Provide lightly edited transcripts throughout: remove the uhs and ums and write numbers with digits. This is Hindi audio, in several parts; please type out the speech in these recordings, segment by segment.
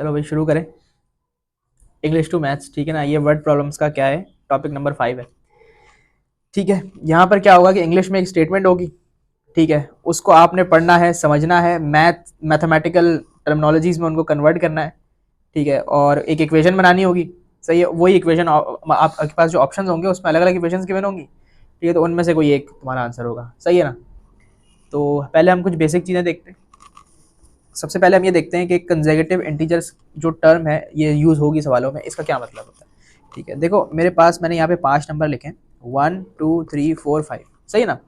चलो भाई शुरू करें। इंग्लिश टू मैथ्स, ठीक है ना। ये वर्ड प्रॉब्लम्स का क्या है, टॉपिक नंबर 5 है। ठीक है, यहाँ पर क्या होगा कि इंग्लिश में एक स्टेटमेंट होगी, ठीक है। उसको आपने पढ़ना है, समझना है, मैथमेटिकल टर्मिनोलॉजीज में उनको कन्वर्ट करना है, ठीक है। और एक इक्वेशन बनानी होगी, सही है। वही इक्वेशन आपके पास जो ऑप्शन होंगे उसमें अलग अलग इक्वेशन गिवन होंगी, ठीक है। तो उनमें से कोई एक तुम्हारा आंसर होगा, सही है ना। तो पहले हम कुछ बेसिक चीज़ें देखते हैं। सबसे पहले हम ये देखते हैं कि कंसेक्यूटिव इंटीजर्स जो टर्म है ये यूज़ होगी सवालों में, इसका क्या मतलब होता है। ठीक है, देखो मेरे पास मैंने यहाँ पे 5 नंबर लिखे हैं, 1 2 3 4 5, सही है ना।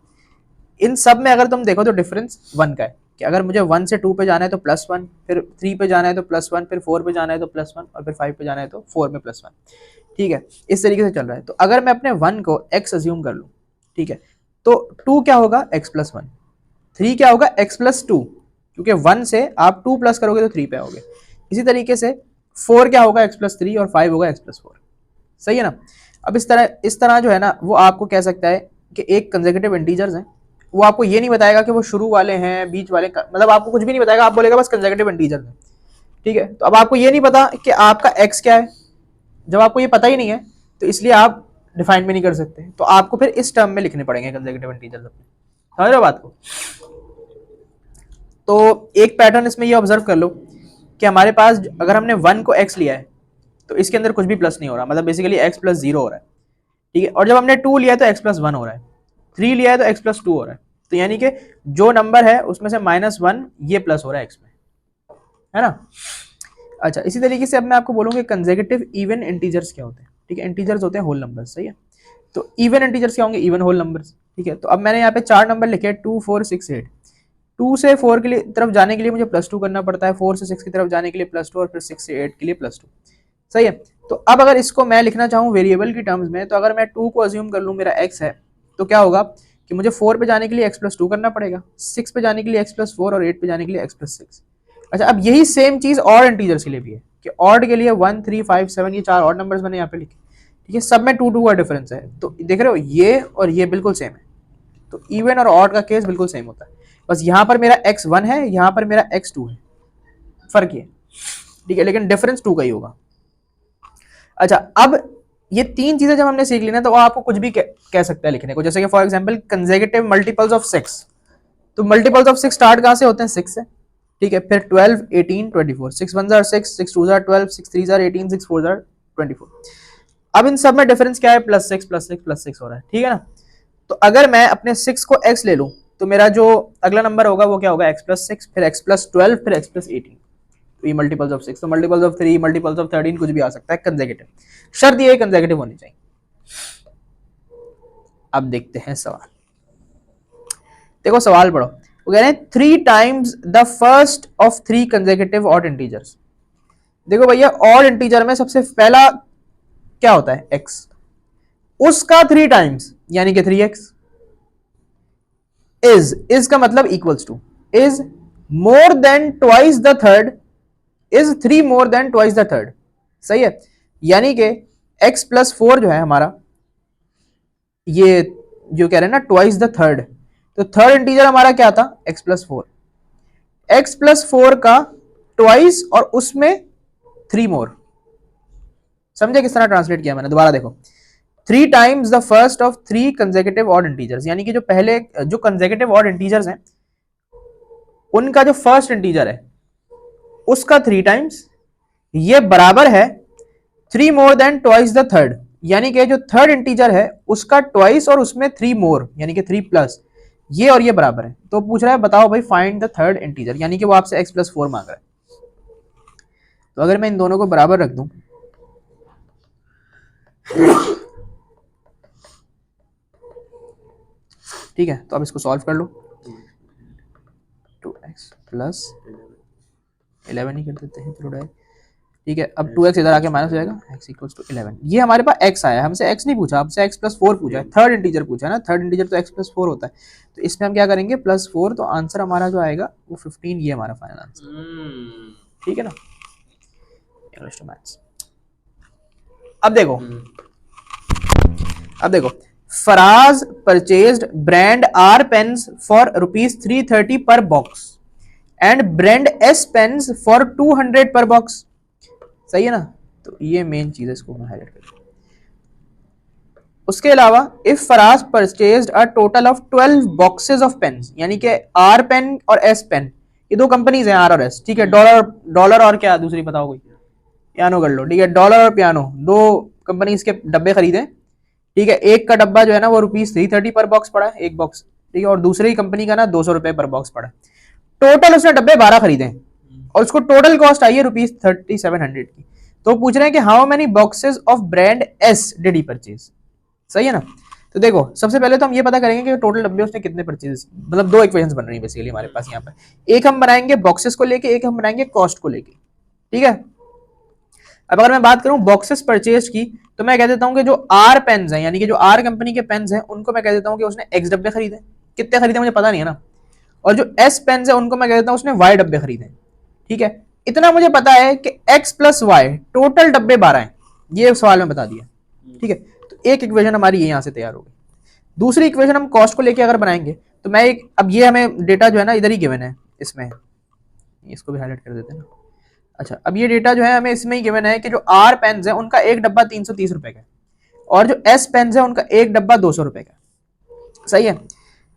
इन सब में अगर तुम देखो तो डिफरेंस 1 का है, कि अगर मुझे 1 से 2 पे जाना है तो +1, फिर 3 पे जाना है तो +1, फिर 4 पे जाना है तो +1, और फिर 5 पे जाना है तो 4 में +1। ठीक है, इस तरीके से चल रहा है। तो अगर मैं अपने 1 को x अज्यूम कर लूँ, ठीक है, तो 2 क्या होगा x+1, 3 क्या होगा x+2, क्योंकि 1 से आप 2 प्लस करोगे तो 3 पे आओगे। इसी तरीके से 4 क्या होगा x+3, और 5 होगा x+4, सही है ना। अब इस तरह जो है ना वो आपको कह सकता है कि एक कंसेक्यूटिव इंटीजर्स हैं। वो आपको ये नहीं बताएगा कि वो शुरू वाले हैं, बीच वाले, मतलब आपको कुछ भी नहीं बताएगा, आप बोलेगा बस कंसेक्यूटिव इंटीजर्स हैं, ठीक है। तो अब आपको ये नहीं पता कि आपका x क्या है। जब आपको ये पता ही नहीं है तो इसलिए आप डिफाइन भी नहीं कर सकते, तो आपको फिर इस टर्म में लिखने पड़ेंगे कंसेक्यूटिव इंटीजर्स अपने। समझ रहे हो बात को। तो एक पैटर्न इसमें ये ऑब्जर्व कर लो कि हमारे पास अगर हमने 1 को x लिया है तो इसके अंदर कुछ भी प्लस नहीं हो रहा, मतलब बेसिकली x+0 हो रहा है, ठीक है। और जब हमने 2 लिया है तो x+1 हो रहा है, 3 लिया है तो x+2 हो रहा है। तो यानी कि जो नंबर है उसमें से -1 ये प्लस हो रहा है x में, है ना। अच्छा, इसी तरीके से अब मैं आपको बोलूँगा कंसेक्यूटिव इवन इंटीजर्स क्या होते हैं, ठीक है। इंटीजर्स होते हैं होल नंबर्स, सही है। तो इवन इंटीजर्स क्या होंगे, इवन होल नंबर्स, ठीक है। तो अब मैंने यहाँ पे 4 नंबर लिखे, 2 4 6 8। 2 से 4 के लिए तरफ जाने के लिए मुझे +2 करना पड़ता है, 4 से 6 की तरफ जाने के लिए +2, और फिर 6 से 8 के लिए +2, सही है। तो अब अगर इसको मैं लिखना चाहूँ वेरिएबल की टर्म्स में, तो अगर मैं 2 को अज्यूम कर लूँ मेरा x है, तो क्या होगा कि मुझे 4 पे जाने के लिए x+2 करना पड़ेगा, 6 पे जाने के लिए x+4, और 8 पे जाने के लिए x+6। अच्छा, अब यही सेम चीज और इंटीजर्स के लिए भी है, कि ऑड के लिए 1 3 5 7, ये 4 ऑड नंबर्स मैंने यहाँ पे लिखे, ठीक है। सब में 2 2 का डिफरेंस है, तो देख रहे हो ये और ये बिल्कुल सेम है। तो इवन और ऑड का केस बिल्कुल सेम होता है, बस यहाँ पर मेरा x1 है, यहाँ पर मेरा x2 है, फर्क ये, ठीक है, लेकिन डिफरेंस 2 का ही होगा। अच्छा, अब ये 3 चीजें जब हमने सीख ली ना, तो आपको कुछ भी कह सकता है लिखने को, जैसे कि for example consecutive multiples of 6। तो मल्टीपल्स ऑफ 6 स्टार्ट कहाँ से होते हैं, 6 से, ठीक है। फिर 12 18 24, 6 1 6, 6 2 12, 6 3 18, 6 4 24। अब इन सब में डिफरेंस क्या है, +6 +6 +6 हो रहा है, ठीक है ना। तो अगर मैं अपने 6 को x ले लूं, तो मेरा जो अगला नंबर होगा वो क्या होगा, x+6, फिर x+12, फिर x+18। तो ये मल्टीपल्स ऑफ 6, तो मल्टीपल्स ऑफ 3, मल्टीपल्स ऑफ 13, कुछ भी आ सकता है कंसेक्यूटिव, शर्त ये कंसेक्यूटिव होनी चाहिए। अब देखते हैं सवाल। देखो सवाल पढ़ो, वो कह रहे हैं 3 times the first of 3 consecutive odd integers. देखो भैया, ऑड इंटीजर में सबसे पहला क्या होता है, x, उसका 3 टाइम्स यानी कि 3x। इज का मतलब equals to, is more than twice the third, is 3 more than twice the third, सही है। यानी कि x+4 जो है हमारा, ये जो कह रहे हैं ना ट्वाइस द थर्ड, तो थर्ड इंटीजर हमारा क्या था, x+4। x+4 का ट्वाइस और उसमें 3 मोर। समझे किस तरह ट्रांसलेट किया मैंने, दोबारा देखो। 3 times the first of 3 consecutive odd integers, यानी कि जो पहले जो कंसेक्यूटिव ऑड इंटीजर्स हैं उनका जो फर्स्ट इंटीजर है उसका 3 टाइम्स, ये बराबर है 3 more than twice the third, यानी कि जो थर्ड इंटीजर है उसका ट्वाइस और उसमें 3 मोर, यानी कि 3 प्लस, ये और ये बराबर है। तो पूछ रहा है बताओ भाई फाइंड द थर्ड इंटीजर, यानी कि वो आपसे x+4 मांग रहा है। तो अगर मैं इन दोनों को बराबर रख दूं, ठीक है, तो अब इसको सॉल्व कर लो। 2x प्लस 11 ही कर देते हैं, चलो, ठीक है। अब 2x इधर आके माइनस हो जाएगा, x इक्वल्स टू 11। ये हमारे पास x आया, हमसे x नहीं पूछा, हमसे x+4 पूछा है, थर्ड इंटीजर पूछा है ना, थर्ड इंटीजर तो x+4 होता है। तो इसमें हम क्या करेंगे, +4, तो आंसर हमारा जो आएगा वो 15, ये हमारा फाइनल आंसर, ठीक है ना। English to maths. अब देखो, Faraz purchased brand R pens for ₹330 per box and brand S pens for 200 per box. सही है ना, तो ये मेन चीज है, इसको मैं हाईलाइट कर दूं। उसके अलावा if Faraz purchased a total of 12 boxes of pens, यानी कि आर पेन और एस पेन, ये दो कंपनीज हैं आर और एस, ठीक है, डॉलर डॉलर और क्या दूसरी बताओ कोई, पियानो कर लो, ठीक है, डॉलर और पियानो दो कंपनीज के डब्बे खरीदे, ठीक है, एक का डब्बा जो है ना वो ₹330 पर बॉक्स पड़ा है, एक बॉक्स, ठीक है, और दूसरी कंपनी का ना ₹200 पर बॉक्स पड़ा है। टोटल उसने डब्बे 12 खरीदे हैं और उसको टोटल कॉस्ट आई है ₹3700 की। तो पूछ रहे हैं कि how many boxes of brand S did he purchase. सही है ना, तो देखो सबसे पहले तो हम ये पता करेंगे कि टोटल डब्बे उसने कितने परचेज, मतलब दो इक्वेशंस बन रही है बेसिकली हमारे पास यहाँ पे, एक हम बनाएंगे बॉक्सेस को लेके, एक हम बनाएंगे कॉस्ट को लेके, ठीक है। अब अगर मैं बात करूं बॉक्सेस परचेज की, तो मैं कह देता हूं कि जो आर पेन्स हैं, यानी कि जो आर कंपनी के पेन्स हैं, उनको मैं कह देता हूं कि उसने एक्स डब्बे खरीदे, कितने खरीदे मुझे पता नहीं है ना, और जो एस पेन्स है उनको मैं कह देता हूं उसने वाई डब्बे खरीदे, ठीक है। इतना मुझे पता है कि एक्स प्लस वाई टोटल डब्बे 12 हैं, ये सवाल में बता दिया, ठीक है। तो एक इक्वेशन हमारी ये यहां से तैयार हो गई। दूसरी इक्वेशन हम कॉस्ट को लेके अगर बनाएंगे, तो मैं एक, अब ये हमें डेटा जो है ना इधर ही गिवन है, इसमें इसको भी हाईलाइट कर देते हैं ना। अच्छा, अब ये डेटा जो है हमें इसमें ही गिवन है कि जो आर पेन्स है उनका एक डब्बा 330 रुपए का, और जो एस पेन्स है उनका एक डब्बा 200 रुपए का। सही है,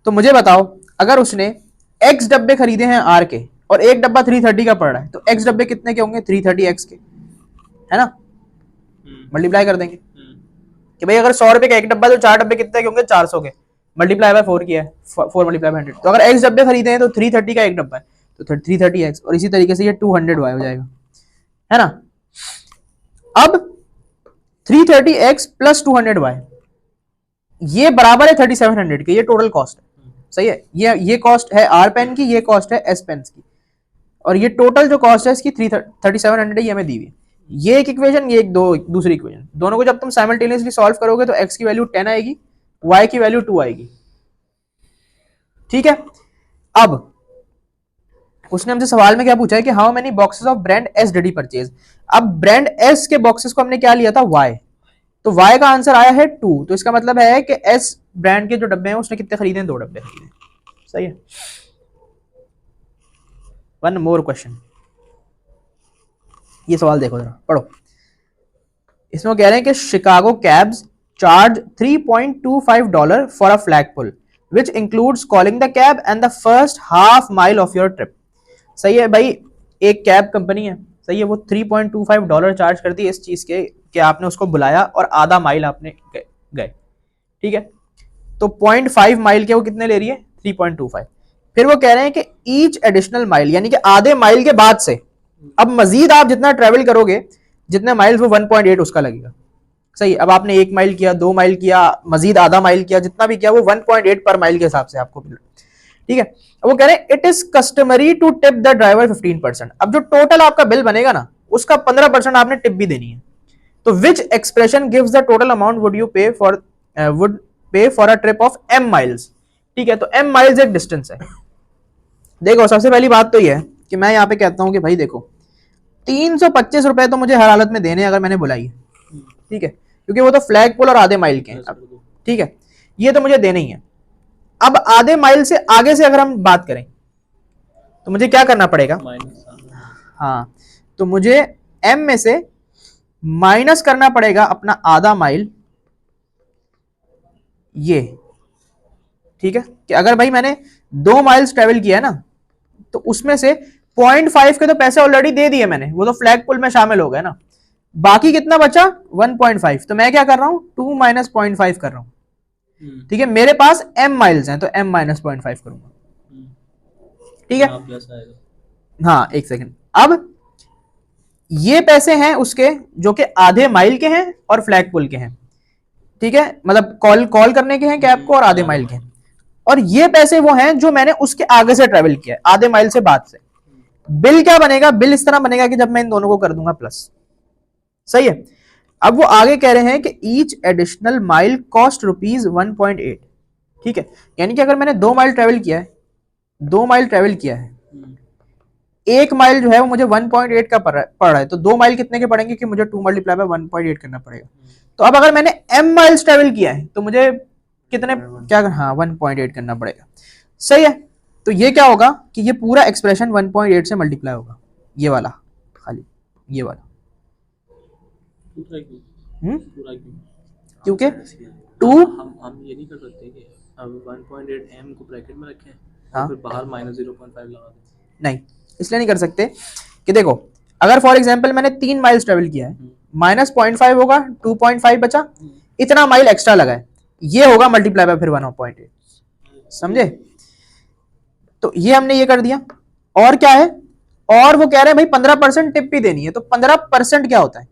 तो मुझे बताओ अगर उसने एक्स डब्बे खरीदे हैं आर के और एक डब्बा 330 का पड़ रहा है, तो एक्स डब्बे कितने के होंगे, 330 एक्स के, है ना, मल्टीप्लाई कर देंगे कि भाई अगर 100 रुपए का एक डब्बा, तो 4 डब्बे कितने के होंगे, 400 के, मल्टीप्लाई बाय 4 किया है, 4 मल्टीप्लाई बाय 100, तो अगर एक्स डब्बे खरीदे हैं तो 330 का एक डब्बा है, तो 330 एक्स, और इसी तरीके से ये 200 वाई हो जाएगा, है ना। अब 330 एक्स प्लस 200 वाई, ये बराबर है 3700 के, ये टोटल कॉस्ट है। सही है, ये कॉस्ट है आर पेन की, ये कॉस्ट है एस पेन की, और ये टोटल जो कॉस्ट है इसकी 3700 ये हमें दी हुई है। ये एक इक्वेशन, ये एक दूसरी इक्वेशन, दोनों को जब तुम साइमल्टेनियसली सॉल्व करोगे तो एक्स की वैल्यू 10 आएगी, वाई की वैल्यू 2 आएगी, ठीक है। अब उसने हमसे सवाल में क्या पूछा है कि how many boxes of brand S did he purchase. अब ब्रांड एस के बॉक्सेस को हमने क्या लिया था, वाई, तो वाई का आंसर आया है 2, तो इसका मतलब है कि एस ब्रांड के जो डब्बे हैं उसने कितने खरीदे हैं, 2 डब्बे खरीदे। सही है, वन मोर क्वेश्चन, ये सवाल देखो जरा पढ़ो। इसमें कह रहे हैं कि Chicago cabs charge $3.25 for a flag pull which includes calling the cab and the first half mile of your trip. सही है भाई, एक कैब कंपनी है, सही है, वो $3.25 चार्ज करती है इस चीज के कि आपने उसको बुलाया और आधा माइल आपने गए, ठीक है। तो 0.5 माइल के वो कितने ले रही है, 3.25। फिर वो कह रहे हैं कि ईच एडिशनल माइल, यानी कि आधे माइल के बाद से अब मजीद आप जितना ट्रेवल करोगे, जितने माइल्स, वो 1.8 उसका लगेगा। सही, अब आपने 1 माइल किया, 2 माइल किया, मजीद आधा माइल किया, जितना भी किया वो 1.8 पर माइल के हिसाब से आपको मिल, ठीक है। अब वो कह रहे हैं it is customary to tip the driver 15%। अब जो टोटल आपका बिल बनेगा ना उसका 15% आपने टिप भी देनी है। तो which expression gives the total amount would you pay for a trip of m miles, ठीक है। तो m माइल्स एक डिस्टेंस है। देखो सबसे पहली बात तो ये है कि मैं यहाँ पे कहता हूँ कि भाई देखो 325 रुपए तो मुझे हर हालत में देने अगर मैंने बुलाई है, ठीक है, क्योंकि वो तो फ्लैग पोल और आधे माइल के हैं, ठीक है, ये तो मुझे देने ही है। अब आधे माइल से आगे से अगर हम बात करें तो मुझे क्या करना पड़ेगा, हाँ, तो मुझे m में से माइनस करना पड़ेगा अपना आधा माइल, ये, ठीक है, कि अगर भाई मैंने 2 माइल्स ट्रेवल किया है ना, तो उसमें से 0.5 के तो पैसे ऑलरेडी दे दिए मैंने, वो तो फ्लैग पुल में शामिल हो गए ना, बाकी कितना बचा 1.5, तो मैं क्या कर रहा हूं 2 माइनस 0.5 कर रहा हूं, ठीक है। मेरे पास m माइल्स हैं तो m माइनस 0.5 करूंगा, ठीक है। हाँ एक सेकंड, अब ये पैसे हैं उसके जो कि आधे माइल के हैं और फ्लैग पुल के हैं, ठीक है, मतलब कॉल करने के हैं कैब को और आधे माइल के, और ये पैसे वो हैं जो मैंने उसके आगे से ट्रेवल किया है, आधे माइल से बाद से। बिल क्या बनेगा, बिल इस तरह बनेगा कि जब मैं इन दोनों को कर दूंगा प्लस, सही है। अब वो आगे कह रहे हैं कि ईच एडिशनल माइल कॉस्ट ₹1.8, ठीक है, यानी कि अगर मैंने 2 माइल ट्रेवल किया है, 2 माइल ट्रेवल किया है, 1 माइल जो है वो मुझे 1.8 का पड़ रहा है, तो 2 माइल कितने के पड़ेंगे कि मुझे 2 मल्टीप्लाई बाय 1.8 करना पड़ेगा। तो अब अगर मैंने m माइल्स ट्रेवल किया है तो मुझे कितने, क्या, हाँ 1.8 करना पड़ेगा, सही है। तो ये क्या होगा कि ये पूरा एक्सप्रेशन 1.8 से मल्टीप्लाई होगा, ये वाला, खाली ये वाला, पूरा क्यों? हम्म, पूरा क्यों? क्योंकि ऐसे ही है। 2 हम ये नहीं कर सकते कि अब 1.8 m को ब्रैकेट में रखें और हाँ फिर बाहर -0.5 लगा दें। नहीं, इसलिए नहीं कर सकते कि देखो अगर फॉर एग्जाम्पल मैंने 3 माइल्स ट्रेवल किया है, -0.5 होगा, 2.5 बचा, इतना माइल एक्स्ट्रा लगा है, ये होगा मल्टीप्लाई बाय फिर 1.8। समझे? तो ये हमने ये कर दिया। और क्या है, और वो कह रहे हैं भाई 15% टिप भी देनी है, तो 15% क्या होता है?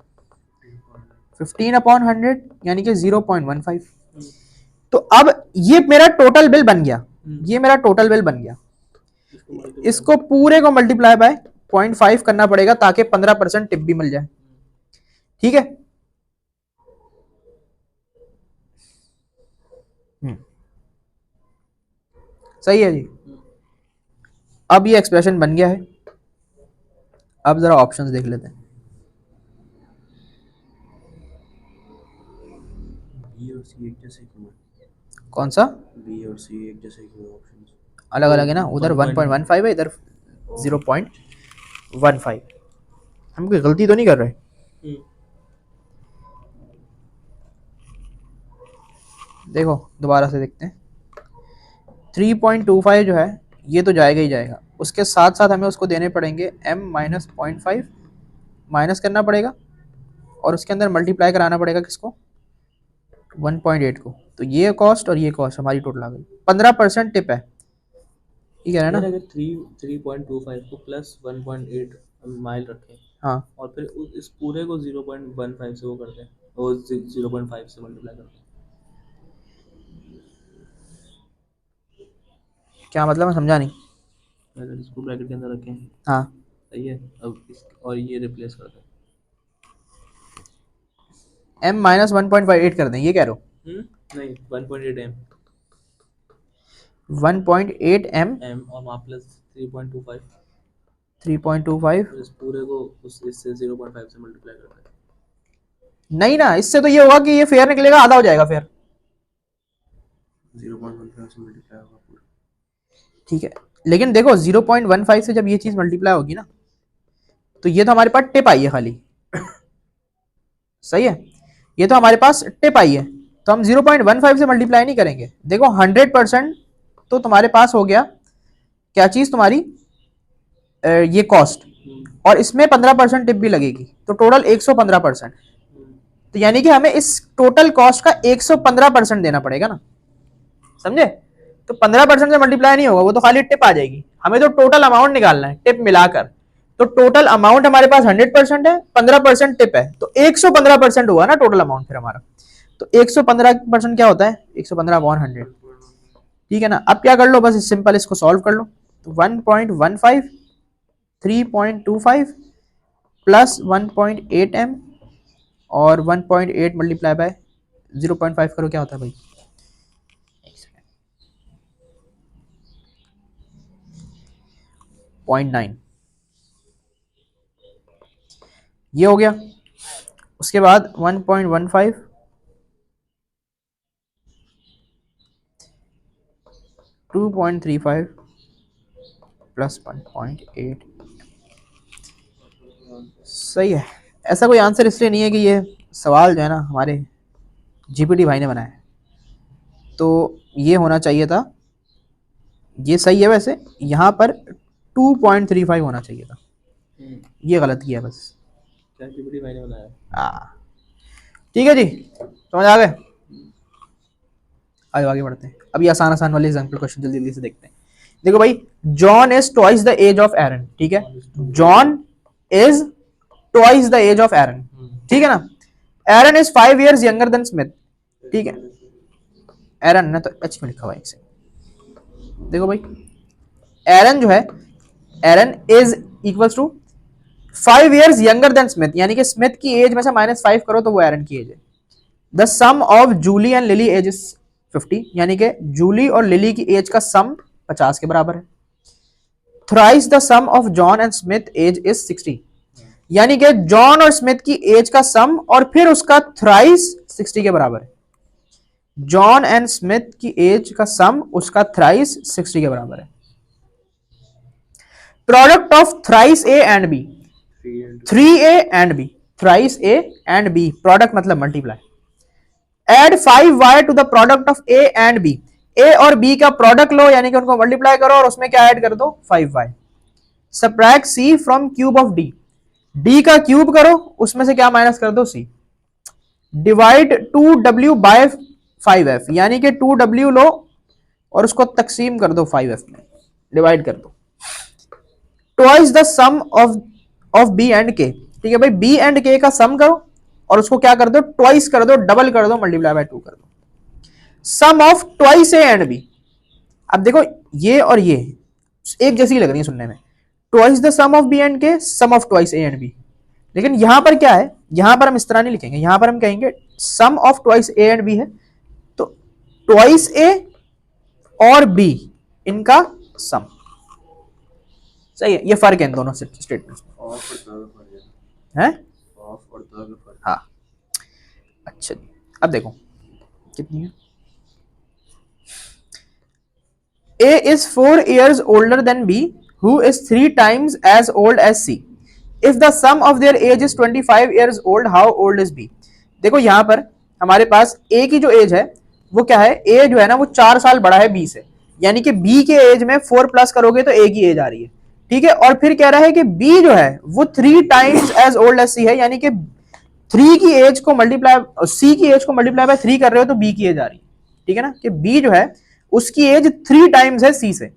15/100 यानी कि 0.15। तो अब ये मेरा टोटल बिल बन गया, ये मेरा टोटल बिल बन गया। इसको पूरे को मल्टीप्लाई बाय 0.5 करना पड़ेगा ताकि 15% टिप भी मिल जाए। ठीक है, सही है जी। अब ये एक्सप्रेशन बन गया है। अब जरा ऑप्शंस देख लेते हैं। बी और सी एक जैसे क्यों है? कौन सा? बी और सी एक जैसे क्यों ऑप्शंस? अलग अलग है ना, उधर 1.15 है, इधर 0.15। हम कोई गलती तो नहीं कर रहे? देखो दोबारा से देखते हैं। 3.25 जो है ये तो जाएगा ही जाएगा, उसके साथ साथ हमें उसको देने पड़ेंगे m-0.5 माइनस करना पड़ेगा और उसके अंदर मल्टीप्लाई कराना पड़ेगा किसको? 1.8 को। तो ये कॉस्ट और ये कॉस्ट हमारी टोटल आ गई। 15% टिप है, ठीक है ना? अगर 3.25 को प्लस 1.8 माइल रखें, हाँ, और फिर इस पूरे को 0.15 से वो करते हैं और 0.5 से मल्टीप्लाई करते हैं। क्या मतलब, मैं समझा नहीं। अगर इसको ब्रैकेट के अंदर रखें, हाँ, सही है, अब इस और ये रिप्लेस करते हैं। m-1.8 कर दें, ये कह रहे हो? नहीं, 1.8 m 1.8 m और वहाँ प्लस 3.25, 3.25। फिर इस पूरे को इससे 0.5 से मल्टीप्लाई करते हैं। नहीं ना, इससे तो ये होगा कि ये फेयर निकलेगा, आधा हो जाएगा फेयर। 0.15 से मल्टीप्लाई होगा पूरा। ठीक है, लेकिन देखो 0.15 से जब ये चीज मल्टीप्लाई होगी ना, तो ये तो हमारे पास टिप आई है खाली। सही है, ये तो हमारे पास टिप आई है, तो हम 0.15 से मल्टीप्लाई नहीं करेंगे। देखो 100% तो तुम्हारे पास हो गया, क्या चीज तुम्हारी? ये कॉस्ट, और इसमें 15% टिप भी लगेगी, तो टोटल 115%। तो यानी कि हमें इस टोटल कॉस्ट का 115% देना पड़ेगा ना, समझे? तो 15% से मल्टीप्लाई नहीं होगा, वो तो खाली टिप आ जाएगी। हमें तो टोटल अमाउंट निकालना है टिप मिलाकर। तो टोटल अमाउंट हमारे पास 100% है, 15% टिप है, तो 115% हुआ ना टोटल अमाउंट फिर हमारा। तो 115% क्या होता है? 115/100। ठीक है ना? अब क्या कर लो, बस सिंपल इसको सॉल्व कर लो। तो 1.15 3.25 प्लस 1.8 m और 1.8 मल्टीप्लाई बाय 0.5 करो, क्या होता है भाई? 0.9, ये हो गया। उसके बाद 1.15 2.35 प्लस 1.8। सही है। ऐसा कोई आंसर इसलिए नहीं है कि ये सवाल जो है ना हमारे जीपीटी भाई ने बनाया है, तो ये होना चाहिए था, ये सही है वैसे, यहाँ पर 2.35 होना चाहिए था, ये गलत किया बस। क्या जीपीटी भाई ने बनाया? हाँ, ठीक है जी, समझ आ गए? आगे बढ़ते हैं। अभी आसान आसान वाले एग्जाम्पल क्वेश्चन जल्दी जल्दी से देखते हैं। देखो भाई, John is twice the age of Aaron. ठीक है, John is twice the age of Aaron. ठीक है ना? Aaron is 5 years younger than Smith. ठीक है, एरन ने तो एच में लिखा हुआ है एक से। देखो भाई, एरन जो है, Aaron is equals to 5 years younger than Smith, यानी कि स्मिथ की एज में से -5 करो तो वो एरन की एज है। The sum of Julie and Lily age is 50, यानी कि जूली और लिली की एज का सम 50 के बराबर है। Thrice the sum of John and Smith age is 60, यानी कि जॉन और स्मिथ की एज का सम और फिर उसका थ्राइस 60 के बराबर है। जॉन एंड स्मिथ की एज का सम उसका थ्राइस 60 के बराबर है। Product of thrice A and B, 3a and B, thrice A and B, product मतलब multiply. Add 5y to the product of A and B, A और बी का प्रोडक्ट लो यानी कि उनको मल्टीप्लाई करो और उसमें क्या ऐड कर दो 5y। Subtract C from cube of D, D का क्यूब करो उसमें से क्या माइनस कर दो सी। डिवाइड 2w बाय 5f, यानी कि 2w लो और उसको तकसीम कर दो 5f में, डिवाइड कर दो। Twice the sum of B and K, ठीक है भाई, बी एंड के का सम करो और उसको क्या कर दो ट्वाइस कर दो, डबल कर दो, मल्टीप्लाई बाय 2 कर दो। Sum of twice A and B, अब देखो ये और ये एक जैसी लग रही है सुनने में, twice the sum of B and K, sum of twice A and B, लेकिन यहां पर क्या है, यहां पर हम इस तरह नहीं लिखेंगे, यहां पर हम कहेंगे sum of twice A and B है, तो ट्वाइस ए और बी इनका सम, सही है, ये फर्क है इन दोनों स्टेटमेंट्स में। ऑफ और द का फर्क है, हैं? ऑफ और द का फर्क। हाँ, अच्छा अब देखो कितनी है। A is 4 years older than B, who is 3 times as old as C. If the sum of their age is 25 years old, how old is B? देखो यहाँ पर हमारे पास A की जो एज है वो क्या है, A जो है ना वो 4 साल बड़ा है B से, यानी कि B के एज में 4 प्लस करोगे तो A की एज आ रही है, ठीक है। और फिर कह रहा है कि B जो है वो 3 times age old age C है, यानी कि 3 की एज को मल्टीप्लाई, C की एज को मल्टीप्लाई बाय 3 कर रहे हो तो B की एज आ रही है, ठीक है ना, कि B जो है उसकी एज 3 टाइम्स है सी से,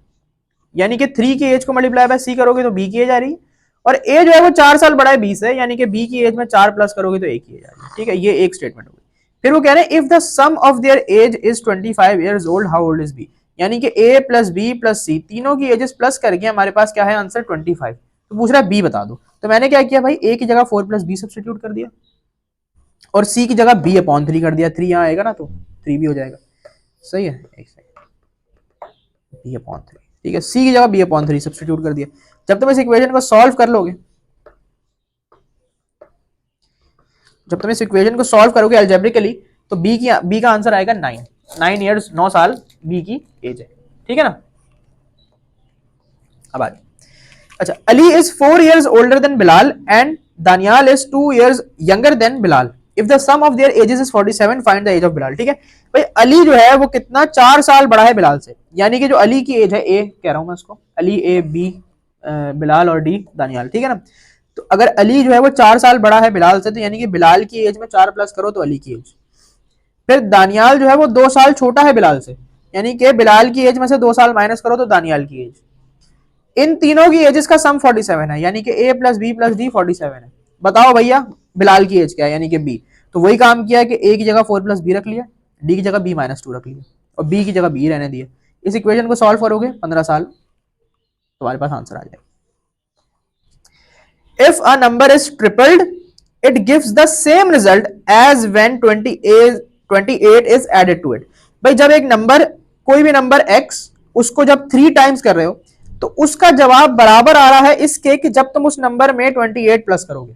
यानी कि 3 की एज को मल्टीप्लाई बाय सी करोगे तो बी की एज आ रही है, और ए जो है वो 4 साल बड़ा है बी से, यानी कि बी की एज में 4 प्लस करोगे तो ए की एज आ रही है, ठीक है। ये एक स्टेटमेंट हो गई। फिर वो कह रहे हैं if the sum of their age is 25 years old, how old is B, यानी कि A plus B plus C तीनों की एजेस प्लस करके हमारे पास क्या है आंसर 25, तो पूछ रहा है बी बता दो, तो मैंने क्या किया भाई, ए की जगह 4 प्लस बी सब्स्टिट्यूट कर दिया और सी की जगह बी अपॉन 3 कर दिया, 3 यहाँ आएगा ना तो 3 भी हो जाएगा, सही है। एक सेकंड, बी अपॉन 3, ठीक है, सी की जगह बी अपॉन 3 सब्स्टिट्यूट कर दिया। जब तुम इस इक्वेशन को सॉल्व कर लोगे, जब तुम इस इक्वेशन को सॉल्व करोगे अलजेब्रिकली, तो बी का आंसर आएगा 9 ईयर्स, 9 साल बी की एज है, ठीक है ना। अब आगे, अच्छा, Ali is 4 years older than Bilal and Daniyal is 2 years younger than Bilal, if the sum of their ages is 47, find the age of Bilal, ठीक है भाई। अली जो है वो कितना 4 साल बड़ा है बिलाल से, यानी कि जो अली की एज है, ए कह रहा हूं मैं उसको, अली ए बी बिलाल और डी दानियाल, ठीक है ना। तो अगर अली जो है वो 4 साल बड़ा है बिलाल से, तो यानी कि बिलाल की एज में 4 प्लस करो तो अली की एज। फिर दानियाल जो है वो 2 साल छोटा है बिलाल से, यानी कि बिलाल की एज में से 2 साल माइनस करो तो दानियाल की एज। इन तीनों की एजेस का सम 47 है, यानी कि A plus B plus D 47 है। बताओ भैया बिलाल की एज क्या है, यानी कि बी, तो वही काम किया कि ए की जगह 4 प्लस बी रख लिया, डी की जगह बी माइनस 2 रख लिया और बी की जगह बी रहने दिया। इस इक्वेशन को सॉल्व करोगे 15 साल, तुम्हारे पास आंसर आ जाएगा। If a number is tripled it gives the same result as when 28 is added to it. भाई जब एक नंबर, कोई भी नंबर x, उसको जब 3 टाइम्स कर रहे हो तो उसका जवाब बराबर आ रहा है इसके कि जब तुम उस नंबर में 28 प्लस करोगे।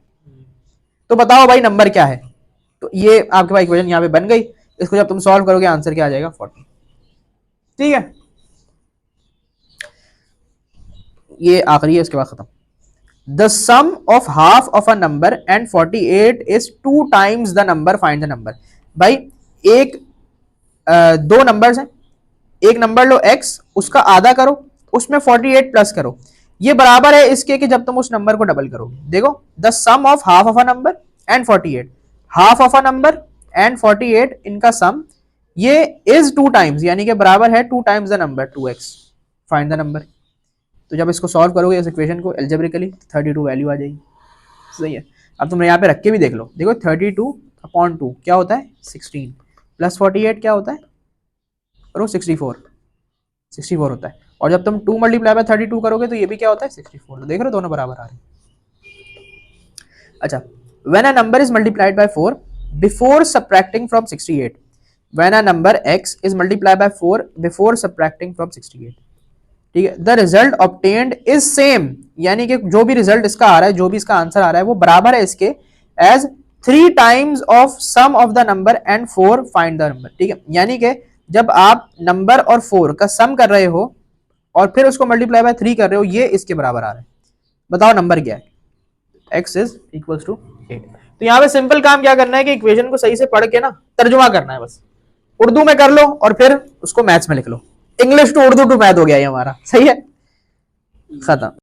तो बताओ भाई नंबर क्या है, तो ये आपके पास इक्वेशन यहां पे बन गई, इसको जब तुम सॉल्व करोगे आंसर क्या आ जाएगा 40, ठीक है। ये आखिरी है, इसके बाद खत्म। The sum of half of a number and 48 is 2 times the number, find the number. भाई एक दो नंबर्स हैं, एक नंबर लो x, उसका आधा करो, उसमें 48 प्लस करो, ये बराबर है इसके कि जब तुम उस नंबर को डबल करोगे। देखो the sum of half of a number and 48, half of a number and 48 इनका सम, ये इज 2 टाइम्स, यानी कि बराबर है 2 times the number 2x, find the number. तो जब इसको सॉल्व करोगे इस इक्वेशन को एल्जेब्रिकली, 32 वैल्यू आ जाएगी, सही है। अब तुम यहाँ पे रख के भी देख लो, देखो 32/2 क्या होता है 16, प्लस 48 क्या होता है, करो 64 होता है, और जब तुम 2 मल्टीप्लाई बाय 32 करोगे तो ये भी क्या होता है 64, तो देख रहे हो दोनों बराबर आ रहे हैं। अच्छा, when a number is multiplied by 4 before subtracting from 68, when a number x is multiplied by 4 before subtracting from 68, ठीक है, the result obtained is same, यानी कि जो भी रिजल्ट इसका आ रहा है, जो भी इसका आंसर आ रहा है वो बराबर है इसके as 3 times of sum of the number and 4 find the number, ठीक है। यानी कि जब आप नंबर और 4 का सम कर रहे हो और फिर उसको मल्टीप्लाई बाय 3 कर रहे हो, ये इसके बराबर आ रहा है। बताओ नंबर क्या है, x इज इक्वल्स टू 8। तो यहाँ पे सिंपल काम क्या करना है कि इक्वेशन को सही से पढ़ के ना तर्जुमा करना है बस, उर्दू में कर लो और फिर उसको मैथ्स में लिख लो। English to Urdu to math हो गया ये हमारा, सही है, खत्म।